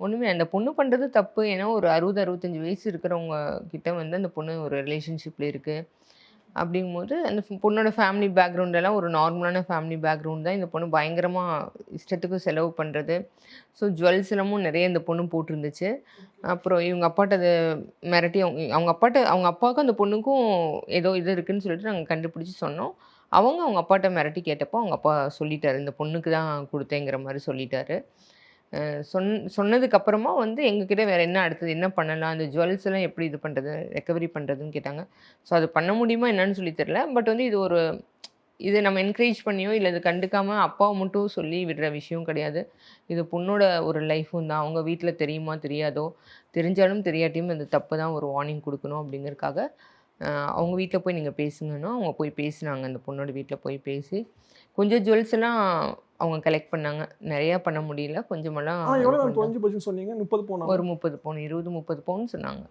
ஒண்ணுமே அந்த பொண்ணு பண்றது தப்பு. ஏன்னா ஒரு 60, 65 வயசு இருக்கிறவங்க கிட்ட வந்து அந்த பொண்ணு ஒரு ரிலேஷன்ஷிப்ல இருக்கு. அப்படிங்கும்போது அந்த பொண்ணோட ஃபேமிலி பேக்ரவுண்ட் ஒரு நார்மலான ஃபேமிலி பேக்ரவுண்ட் தான். இந்த பொண்ணு பயங்கரமா இஷ்டத்துக்கு செலவு பண்றது. ஸோ ஜுவல்ஸ்லாமும் நெறைய இந்த பொண்ணு போட்டிருந்துச்சு. அப்புறம் இவங்க அப்பாட்ட அத மிரட்டி அவங்க அப்பாவுக்கும் அந்த பொண்ணுக்கும் ஏதோ இது இருக்குன்னு சொல்லிட்டு நாங்க கண்டுபிடிச்சு சொன்னோம். அவங்க அப்பாட்ட மிரட்டி கேட்டப்போ, அவங்க அப்பா சொல்லிட்டாரு. இந்த பொண்ணுக்கு தான் குடுத்தேங்கிற மாரி சொல்லிட்டாரு. அ சொன்னதுக்கு அப்புறமா வந்து எங்ககிட்ட வேற என்ன அடுத்தது என்ன பண்ணலாம்? அந்த ஜுவல்ஸ் எல்லாம் எப்படி இது பண்றது? ரெக்கவரி பண்றதுன்னு கேட்டாங்க. ஸோ அது பண்ண முடியுமா என்னன்னு சொல்லி தெரியல. பட் வந்து இத நம்ம என்கரேஜ் பண்ணியோ, இல்ல இத கண்டுக்காம அப்பாவ மட்டும் சொல்லி விடுற விஷயம் கிடையாது. இது பொண்ணோட ஒரு லைஃப்பும் தான். அவங்க வீட்ல தெரியுமா? தெரியாதோ? தெரிஞ்சாலும் தெரியாட்டியும் இந்த தப்பு தான் ஒரு வார்னிங் குடுக்கணும் அப்படிங்கிறதுக்காக, அ அவங்க வீட்ல போய் நீங்க பேசுங்கன்னா, அவங்க போய் பேசினாங்க. அந்த பொண்ணோட வீட்ல போய் பேசி, கொஞ்சம் ஜுவல்ஸ் எல்லாம் அவங்க கலெக்ட் பண்ணாங்க. நெறையா பண்ண முடியல. கொஞ்சமெல்லாம் இது எவ்வளோ பண்ணாங்க. தொலைஞ்சு போச்சுன்னு சொன்னீங்க? 30 பவுனா? ஒரு 30 பவுன், 20, 30 பவுன் சொன்னாங்க.